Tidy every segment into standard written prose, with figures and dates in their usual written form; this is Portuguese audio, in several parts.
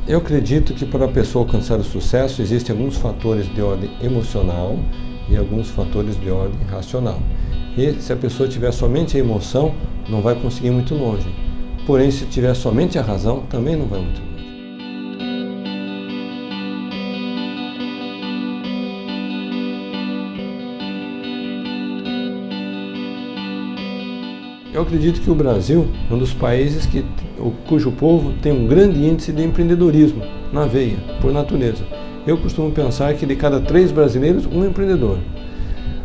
Eu acredito que para a pessoa alcançar o sucesso existem alguns fatores de ordem emocional e alguns fatores de ordem racional. E se a pessoa tiver somente a emoção, não vai conseguir muito longe. Porém, se tiver somente a razão, também não vai muito longe. Eu acredito que o Brasil é um dos países cujo povo tem um grande índice de empreendedorismo na veia, por natureza. Eu costumo pensar que de cada 3 brasileiros, um é empreendedor.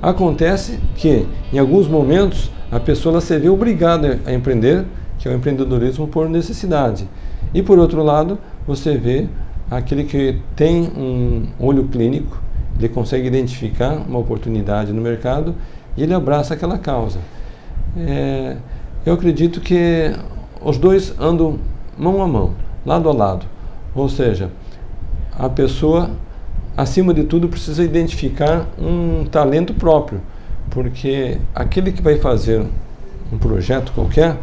Acontece que, em alguns momentos, a pessoa se vê obrigada a empreender, que é o empreendedorismo por necessidade. E, por outro lado, você vê aquele que tem um olho clínico, ele consegue identificar uma oportunidade no mercado e ele abraça aquela causa. Eu acredito que os dois andam mão a mão, lado a lado. Ou seja, a pessoa, acima de tudo, precisa identificar um talento próprio, porque aquele que vai fazer um projeto qualquer,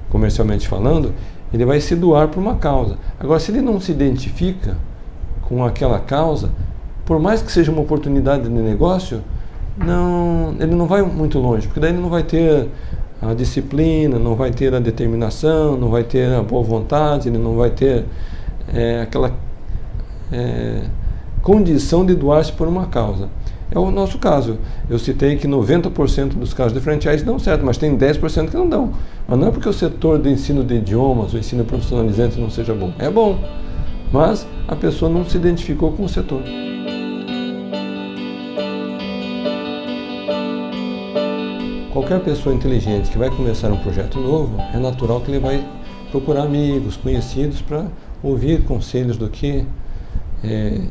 comercialmente falando, ele vai se doar por uma causa. Agora, se ele não se identifica com aquela causa, por mais que seja uma oportunidade de negócio, ele não vai muito longe, porque daí ele não vai ter a disciplina, não vai ter a determinação, não vai ter a boa vontade, ele não vai ter aquela condição de doar-se por uma causa. É o nosso caso. Eu citei que 90% dos casos de franchise dão certo, mas tem 10% que não dão. Mas não é porque o setor do ensino de idiomas, o ensino profissionalizante não seja bom. É bom, mas a pessoa não se identificou com o setor. Qualquer pessoa inteligente que vai começar um projeto novo, é natural que ele vai procurar amigos, conhecidos, para ouvir conselhos do que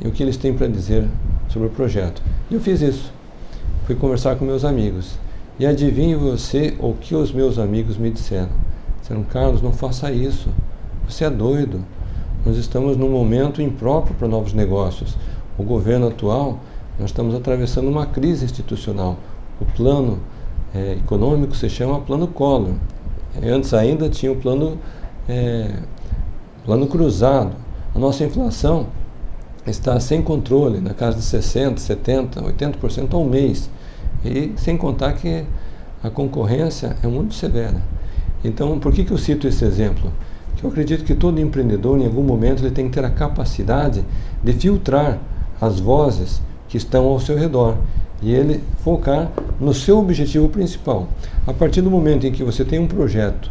o que eles têm para dizer sobre o projeto. E eu fiz isso. Fui conversar com meus amigos. E adivinhe você o que os meus amigos me disseram. Disseram: Carlos, não faça isso. Você é doido. Nós estamos num momento impróprio para novos negócios. O governo atual, nós estamos atravessando uma crise institucional. O plano econômico se chama Plano Collor. Antes ainda tinha o plano cruzado. A nossa inflação está sem controle, na casa de 60%, 70%, 80% ao mês. E sem contar que a concorrência é muito severa. Então, por que eu cito esse exemplo? Que eu acredito que todo empreendedor, em algum momento, ele tem que ter a capacidade de filtrar as vozes que estão ao seu redor e ele focar no seu objetivo principal. A partir do momento em que você tem um projeto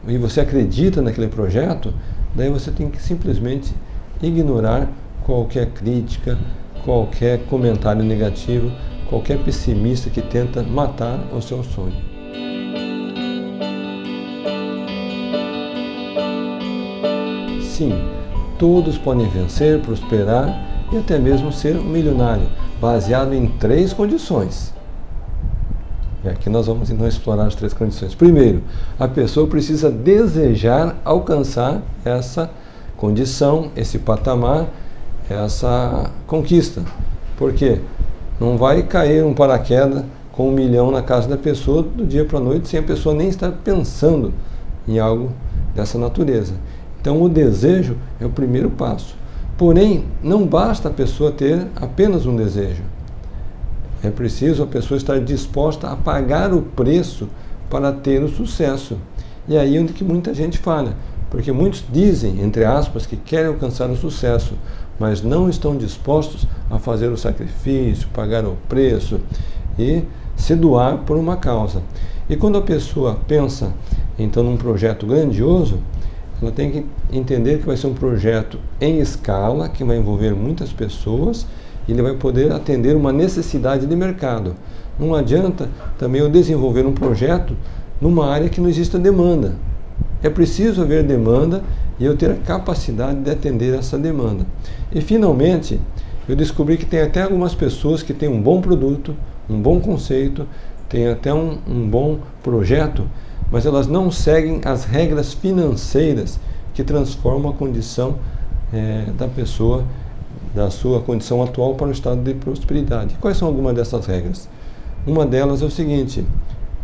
e você acredita naquele projeto, daí você tem que simplesmente ignorar qualquer crítica, qualquer comentário negativo, qualquer pessimista que tenta matar o seu sonho. Sim, todos podem vencer, prosperar e até mesmo ser um milionário, baseado em 3 condições. E aqui nós vamos então explorar as 3 condições. Primeiro, a pessoa precisa desejar alcançar essa condição, esse patamar, essa conquista. Por quê? Não vai cair um paraquedas com 1 milhão na casa da pessoa do dia para a noite sem a pessoa nem estar pensando em algo dessa natureza. Então o desejo é o primeiro passo. Porém, não basta a pessoa ter apenas um desejo. É preciso a pessoa estar disposta a pagar o preço para ter o sucesso. E aí é onde que muita gente falha. Porque muitos dizem, entre aspas, que querem alcançar o sucesso, mas não estão dispostos a fazer o sacrifício, pagar o preço e se doar por uma causa. E quando a pessoa pensa, então, num projeto grandioso, ela tem que entender que vai ser um projeto em escala, que vai envolver muitas pessoas, e ele vai poder atender uma necessidade de mercado. Não adianta também eu desenvolver um projeto numa área que não exista demanda. É preciso haver demanda e eu ter a capacidade de atender essa demanda. E finalmente, eu descobri que tem até algumas pessoas que têm um bom produto, um bom conceito, têm até um bom projeto, mas elas não seguem as regras financeiras que transformam a condição da pessoa, da sua condição atual para o estado de prosperidade. Quais são algumas dessas regras? Uma delas é o seguinte: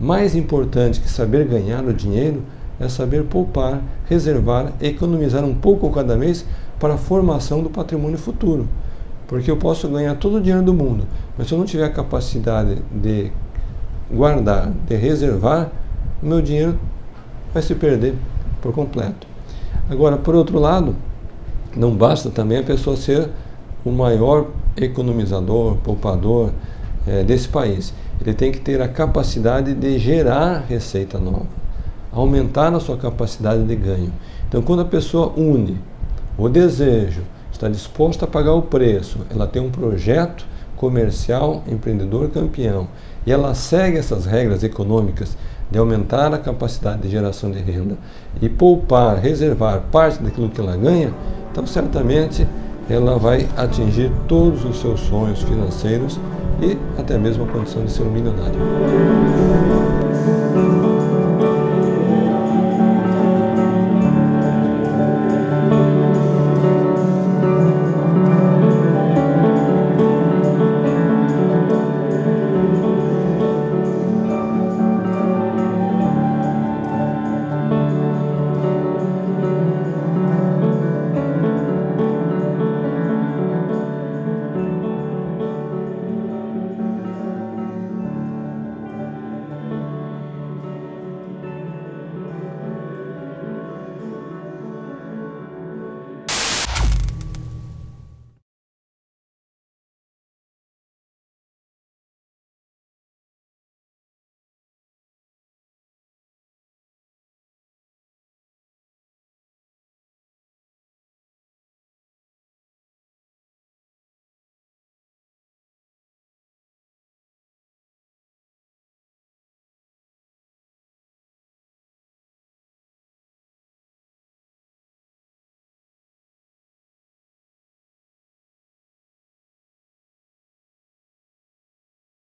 mais importante que saber ganhar o dinheiro é saber poupar, reservar, economizar um pouco cada mês para a formação do patrimônio futuro. Porque eu posso ganhar todo o dinheiro do mundo, mas se eu não tiver a capacidade de guardar, de reservar, o meu dinheiro vai se perder por completo. Agora, por outro lado, não basta também a pessoa ser o maior economizador, poupador desse país. Ele tem que ter a capacidade de gerar receita nova, aumentar a sua capacidade de ganho. Então, quando a pessoa une o desejo, está disposta a pagar o preço, ela tem um projeto comercial, empreendedor campeão, e ela segue essas regras econômicas de aumentar a capacidade de geração de renda e poupar, reservar parte daquilo que ela ganha, então certamente ela vai atingir todos os seus sonhos financeiros e até mesmo a condição de ser um milionário.